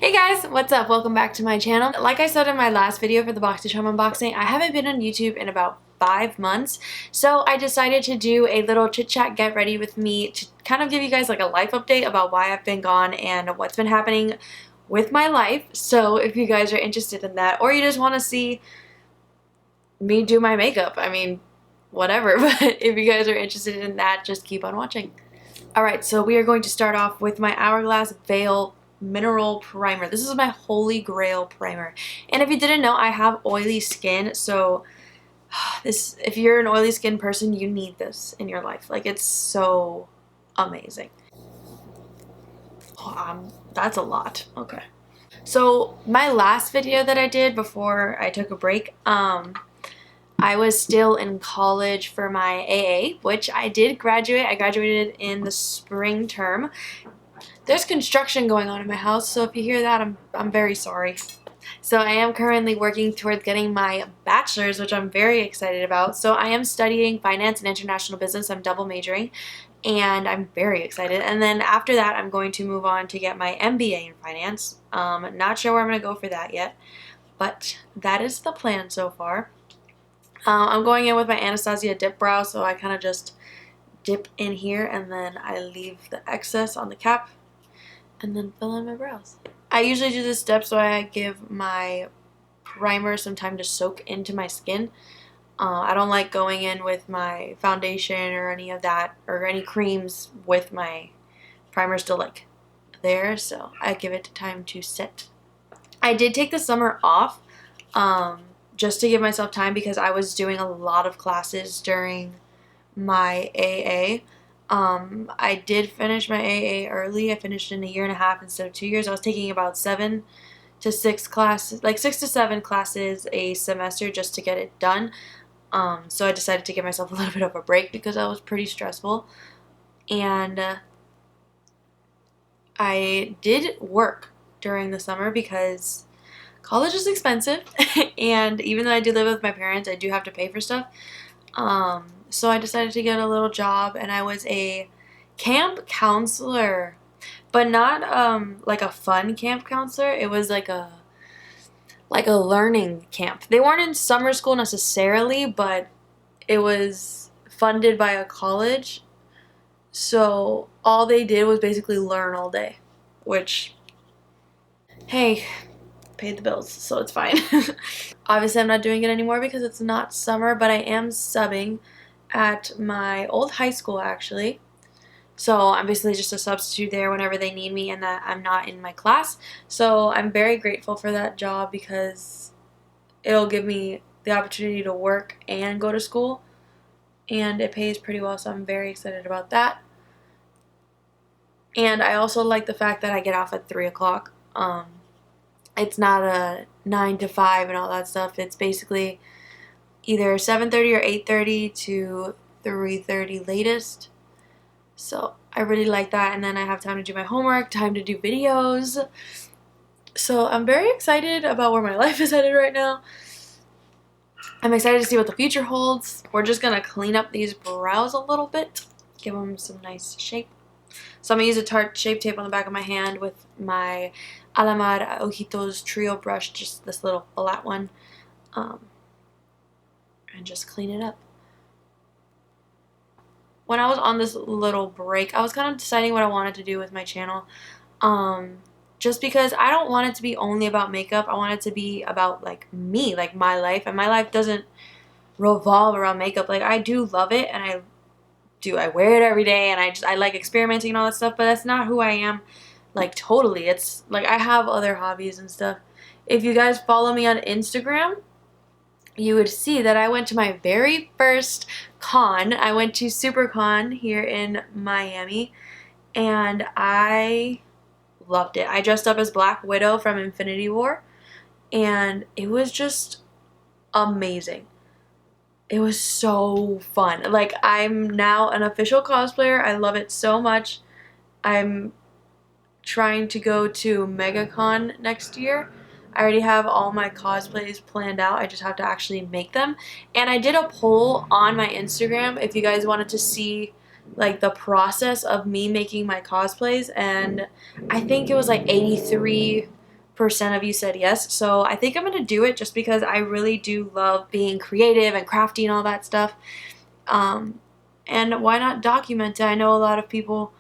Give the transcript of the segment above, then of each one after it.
Hey guys, what's up? Welcome back to my channel. Like I said in my last video for the box to charm unboxing, I haven't been on YouTube in about 5 months, so I decided to do a little chit chat get ready with me to kind of give you guys like a life update about why I've been gone and what's been happening with my life. So if you guys are interested in that, or you just want to see me do my makeup, I mean, whatever, but if you guys are interested in that, just keep on watching. Alright, so we are going to start off with my Hourglass Veil Mineral Primer. This is my holy grail primer. And if you didn't know, I have oily skin, so if you're an oily skin person, you need this in your life. Like, it's so amazing. That's a lot. Okay. So my last video that I did before I took a break, I was still in college for my AA, which I did graduate. I graduated in the spring term. There's construction going on in my house, so if you hear that, I'm very sorry. So I am currently working towards getting my bachelor's, which I'm very excited about. So I am studying finance and international business. I'm double majoring, and I'm very excited. And then after that, I'm going to move on to get my MBA in finance. Not sure where I'm going to go for that yet, but that is the plan so far. I'm going in with my Anastasia dip brow, so I kind of just dip in here and then I leave the excess on the cap and then fill in my brows. I usually do this step so I give my primer some time to soak into my skin. I don't like going in with my foundation or any of that or any creams with my primer still like there, so I give it time to set. I did take the summer off just to give myself time because I was doing a lot of classes during my AA. I did finish my AA early. I finished in 1.5 years instead of 2 years. I was taking about 7 to 6 classes, like 6 to 7 classes a semester just to get it done. So I decided to give myself a little bit of a break because that was pretty stressful. And I did work during the summer because college is expensive, and even though I do live with my parents, I do have to pay for stuff. So I decided to get a little job, and I was a camp counselor, but not like a fun camp counselor. It was like a learning camp. They weren't in summer school necessarily, but it was funded by a college. So all they did was basically learn all day, which, hey, paid the bills, so it's fine. Obviously, I'm not doing it anymore because it's not summer, but I am subbing at my old high school, actually. So I'm basically just a substitute there whenever they need me and that I'm not in my class. So I'm very grateful for that job because it'll give me the opportunity to work and go to school, and it pays pretty well, so I'm very excited about that. And I also like the fact that I get off at 3 o'clock. It's not a 9 to 5 and all that stuff. It's basically either 7:30 or 8:30 to 3:30 latest. So I really like that, and then I have time to do my homework, time to do videos. So I'm very excited about where my life is headed right now. I'm excited to see what the future holds. We're just gonna clean up these brows a little bit, give them some nice shape. So I'm going to use a Tarte Shape Tape on the back of my hand with my Alamar Ojitos Trio brush, just this little flat one, and just clean it up. When I was on this little break, I was kind of deciding what I wanted to do with my channel, just because I don't want it to be only about makeup. I want it to be about, like, me, like, my life, and my life doesn't revolve around makeup. Like, I do love it, and I wear it every day, and I like experimenting and all that stuff, but that's not who I am, like, totally. It's like I have other hobbies and stuff. If you guys follow me on Instagram, you would see that I went to my very first con. I went to SuperCon here in Miami, and I loved it. I dressed up as Black Widow from Infinity War, and it was just amazing. It was so fun. Like, I'm now an official cosplayer. I love it so much. I'm trying to go to MegaCon next year. I already have all my cosplays planned out. I just have to actually make them. And I did a poll on my Instagram if you guys wanted to see, like, the process of me making my cosplays. And I think it was like 83 of you said yes. So I think I'm going to do it just because I really do love being creative and crafty and all that stuff. And why not document it? I know a lot of people,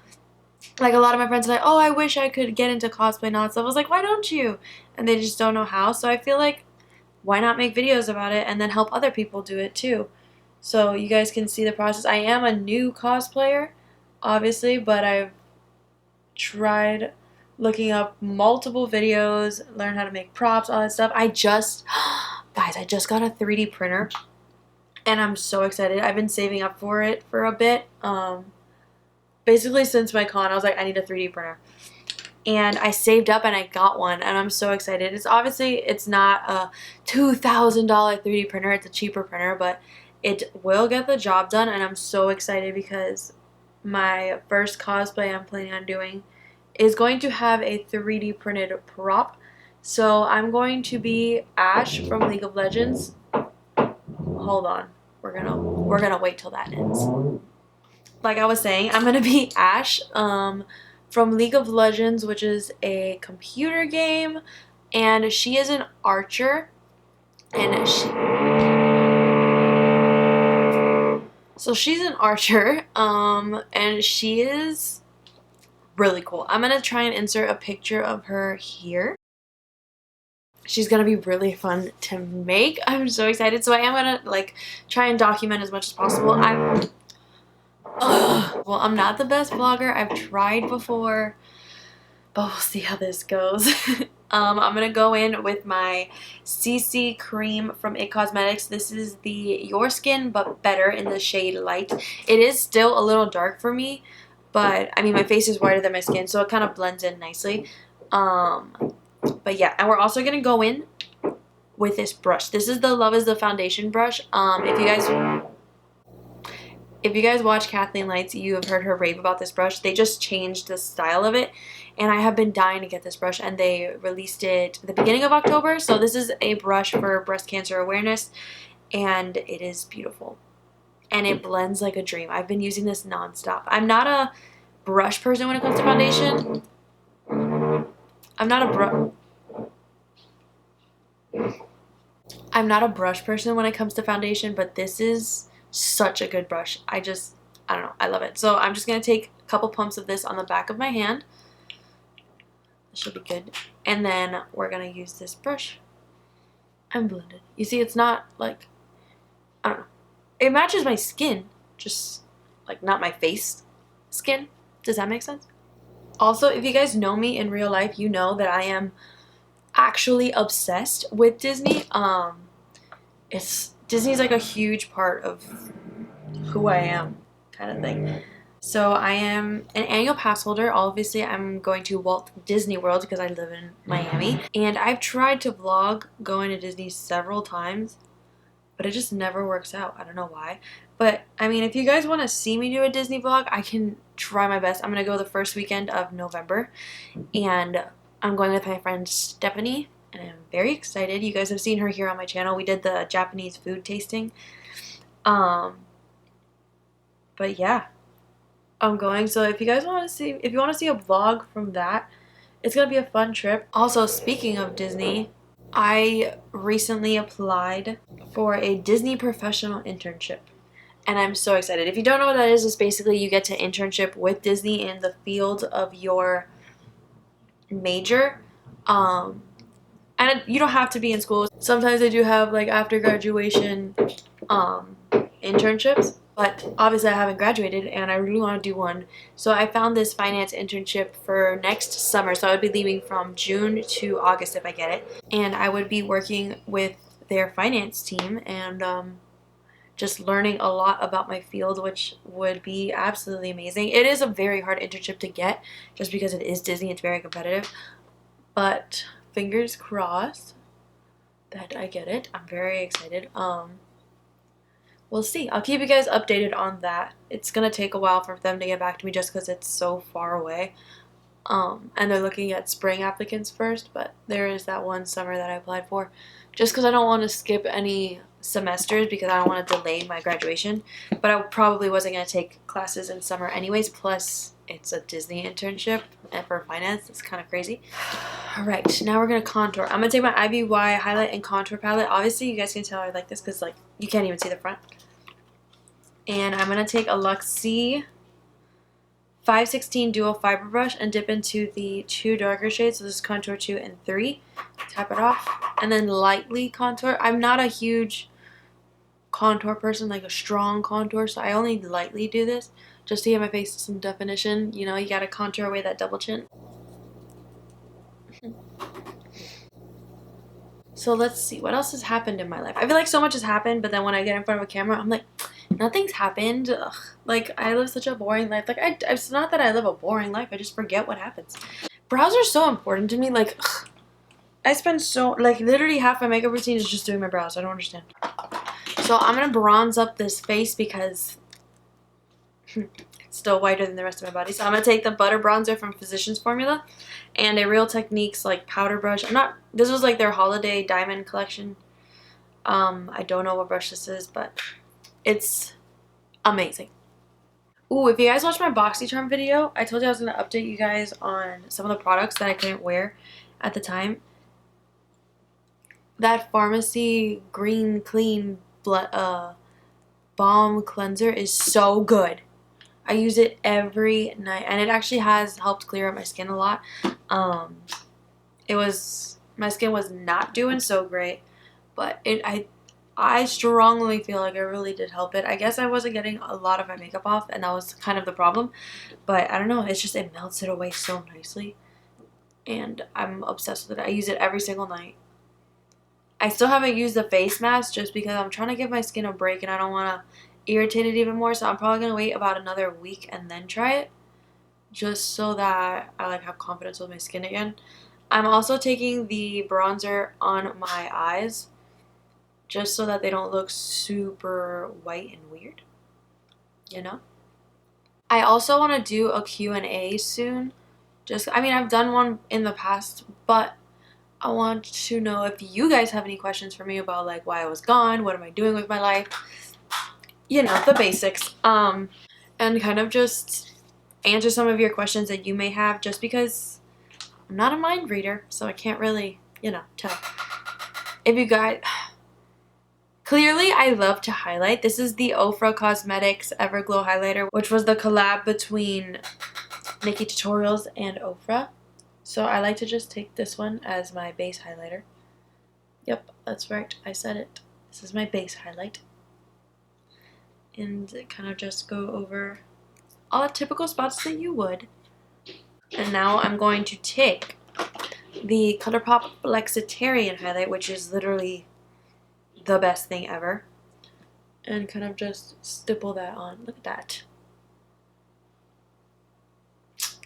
like a lot of my friends are like, oh, I wish I could get into cosplay now and stuff. I was like, why don't you? And they just don't know how. So I feel like, why not make videos about it and then help other people do it too? So you guys can see the process. I am a new cosplayer, obviously, but I've tried looking up multiple videos, learn how to make props, all that stuff. Guys, I just got a 3D printer and I'm so excited. I've been saving up for it for a bit. Basically since my con, I was like, I need a 3D printer. And I saved up and I got one and I'm so excited. It's not a $2,000 3D printer, it's a cheaper printer, but it will get the job done and I'm so excited because my first cosplay I'm planning on doing is going to have a 3D printed prop. So I'm going to be Ash from League of Legends. Hold on. We're gonna wait till that ends. Like I was saying, I'm gonna be Ash from League of Legends, which is a computer game, and she is an archer, and she's an archer, and she is really cool. I'm gonna try and insert a picture of her here. She's gonna be really fun to make. I'm so excited. So I am gonna like try and document as much as possible. Well, I'm not the best vlogger. I've tried before, but we'll see how this goes. I'm gonna go in with my CC cream from It Cosmetics. This is the Your Skin But Better in the shade Light. It is still a little dark for me, but I mean my face is whiter than my skin, so it kind of blends in nicely. But yeah, and we're also gonna go in with this brush. This is the Love Is the Foundation brush. If you guys watch Kathleen Lights, you have heard her rave about this brush. They just changed the style of it, and I have been dying to get this brush, and they released it at the beginning of October. So this is a brush for breast cancer awareness, and it is beautiful. And it blends like a dream. I've been using this nonstop. I'm not a brush person when it comes to foundation. I'm not a brush person when it comes to foundation, but this is such a good brush. I don't know, I love it. So I'm just gonna take a couple pumps of this on the back of my hand. This should be good. And then we're gonna use this brush and blend it. You see, it's not like, I don't know, it matches my skin, just like not my face skin. Does that make sense? Also, if you guys know me in real life, you know that I am actually obsessed with Disney. Disney's like a huge part of who I am, kind of thing. So I am an annual pass holder. Obviously, I'm going to Walt Disney World because I live in Miami. And I've tried to vlog going to Disney several times, but it just never works out. I don't know why. But, I mean, if you guys want to see me do a Disney vlog, I can try my best. I'm going to go the first weekend of November. And I'm going with my friend Stephanie. And I'm very excited. You guys have seen her here on my channel. We did the Japanese food tasting. But yeah, I'm going. So if you guys want to see, if you want to see a vlog from that, it's going to be a fun trip. Also, speaking of Disney, I recently applied for a Disney professional internship. And I'm so excited. If you don't know what that is, it's basically you get to internship with Disney in the field of your major. And you don't have to be in school. Sometimes they do have like after graduation internships, but obviously I haven't graduated and I really want to do one. So I found this finance internship for next summer. So I would be leaving from June to August if I get it. And I would be working with their finance team and just learning a lot about my field, which would be absolutely amazing. It is a very hard internship to get just because it is Disney. It's very competitive, but fingers crossed that I get it. I'm very excited. We'll see. I'll keep you guys updated on that. It's gonna take a while for them to get back to me just because it's so far away. And they're looking at spring applicants first, but there is that one summer that I applied for just because I don't want to skip any semesters because I don't want to delay my graduation. But I probably wasn't going to take classes in summer anyways, plus it's a Disney internship and for finance. It's kind of crazy. Alright, now we're going to contour. I'm going to take my IBY highlight and contour palette. Obviously, you guys can tell I like this because, like, you can't even see the front. And I'm going to take a Luxie 516 dual fiber brush and dip into the 2 darker shades. So this is contour 2 and 3. Tap it off. And then lightly contour. I'm not a huge contour person, like a strong contour, so I only lightly do this just to give my face some definition. You know, you gotta contour away that double chin. So let's see, what else has happened in my life? I feel like so much has happened, but then when I get in front of a camera, I'm like, nothing's happened. Ugh. Like, I live such a boring life. Like, it's not that I live a boring life, I just forget what happens. Brows are so important to me. Like, ugh. I spend so, like, literally half my makeup routine is just doing my brows. I don't understand. So I'm gonna bronze up this face because it's still whiter than the rest of my body. So I'm gonna take the butter bronzer from Physicians Formula and a Real Techniques like powder brush. This was like their holiday diamond collection. I don't know what brush this is, but it's amazing. Ooh, if you guys watched my BoxyCharm video, I told you I was gonna update you guys on some of the products that I couldn't wear at the time. That Pharmacy Green Clean Balm Cleanser is so good. I use it every night, and it actually has helped clear up my skin a lot. My skin was not doing so great, but I strongly feel like it really did help it. I guess I wasn't getting a lot of my makeup off, and that was kind of the problem. But I don't know, it's just, it melts it away so nicely, and I'm obsessed with it. I use it every single night. I still haven't used the face mask just because I'm trying to give my skin a break and I don't want to irritate it even more. So I'm probably going to wait about another week and then try it, just so that I like have confidence with my skin again. I'm also taking the bronzer on my eyes just so that they don't look super white and weird, you know? I also want to do a Q&A soon. I've done one in the past, but I want to know if you guys have any questions for me about like why I was gone, what am I doing with my life, you know, the basics, and kind of just answer some of your questions that you may have, just because I'm not a mind reader, so I can't really, you know, tell. If you guys, clearly I love to highlight. This is the Ofra Cosmetics Everglow Highlighter, which was the collab between Nikki Tutorials and Ofra. So I like to just take this one as my base highlighter. Yep, that's right, I said it. This is my base highlight. And kind of just go over all the typical spots that you would. And now I'm going to take the ColourPop Flexitarian highlight, which is literally the best thing ever, and kind of just stipple that on. Look at that.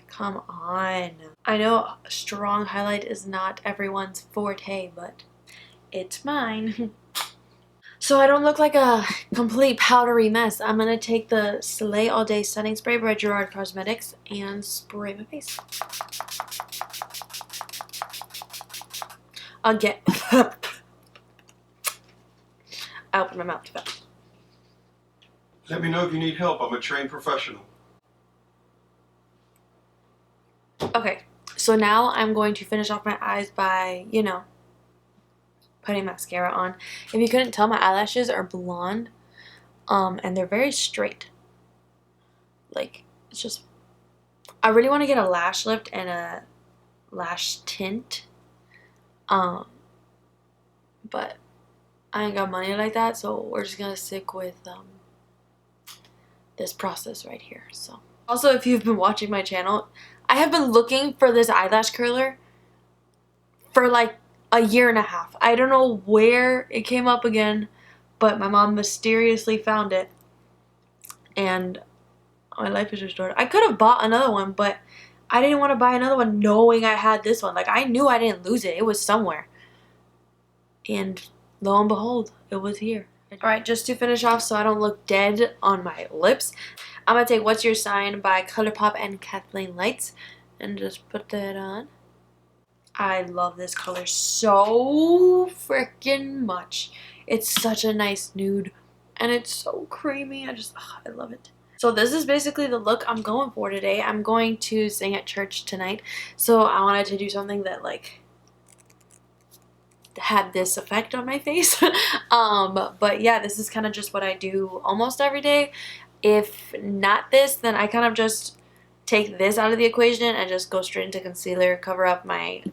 Come on. I know strong highlight is not everyone's forte, but it's mine. So I don't look like a complete powdery mess, I'm going to take the Slay All Day Setting Spray by Gerard Cosmetics and spray my face. Again. I opened my mouth too fast. Let me know if you need help. I'm a trained professional. Okay, so now I'm going to finish off my eyes by, you know, putting mascara on. If you couldn't tell, my eyelashes are blonde, and they're very straight. Like, it's just, I really want to get a lash lift and a lash tint, but I ain't got money like that, so we're just gonna stick with this process right here. So also, if you've been watching my channel, I have been looking for this eyelash curler for like a year and a half. I don't know where it came up again, but my mom mysteriously found it, and my life is restored. I could have bought another one, but I didn't want to buy another one knowing I had this one. Like, I knew I didn't lose it. It was somewhere. And lo and behold, it was here. Alright, just to finish off so I don't look dead on my lips, I'm going to take What's Your Sign by ColourPop and Kathleen Lights and just put that on. I love this color so freaking much. It's such a nice nude and it's so creamy. I love it. So this is basically the look I'm going for today. I'm going to sing at church tonight, so I wanted to do something that like had this effect on my face. But yeah, this is kind of just what I do almost every day. If not this, then I kind of just take this out of the equation and just go straight into concealer, cover up my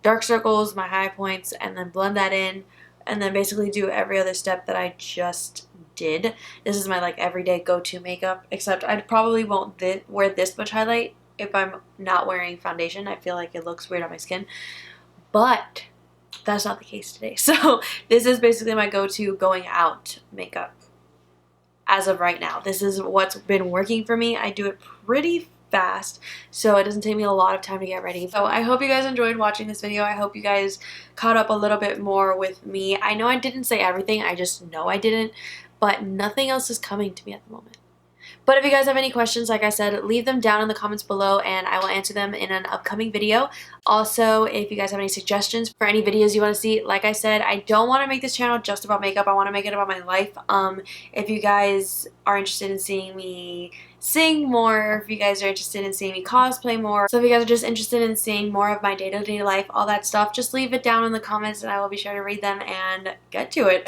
dark circles, my high points, and then blend that in, and then basically do every other step that I just did. This is my like everyday go-to makeup, except I probably won't wear this much highlight if I'm not wearing foundation. I feel like it looks weird on my skin, but that's not the case today. So this is basically my go-to going out makeup as of right now. This is what's been working for me. I do it pretty fast, so it doesn't take me a lot of time to get ready. So I hope you guys enjoyed watching this video. I hope you guys caught up a little bit more with me. I know I didn't say everything, I just know I didn't, but nothing else is coming to me at the moment. But if you guys have any questions, like I said, leave them down in the comments below and I will answer them in an upcoming video. Also, if you guys have any suggestions for any videos you want to see, like I said, I don't want to make this channel just about makeup. I want to make it about my life. If you guys are interested in seeing me sing more, if you guys are interested in seeing me cosplay more, so if you guys are just interested in seeing more of my day-to-day life, all that stuff, just leave it down in the comments and I will be sure to read them and get to it.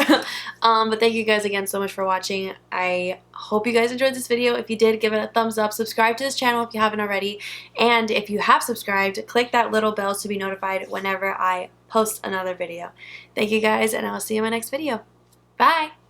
But thank you guys again so much for watching. I hope you guys enjoyed this video. If you did, give it a thumbs up. Subscribe to this channel if you haven't already. And if you have subscribed, click that little bell to be notified whenever I post another video. Thank you guys, and I will see you in my next video. Bye!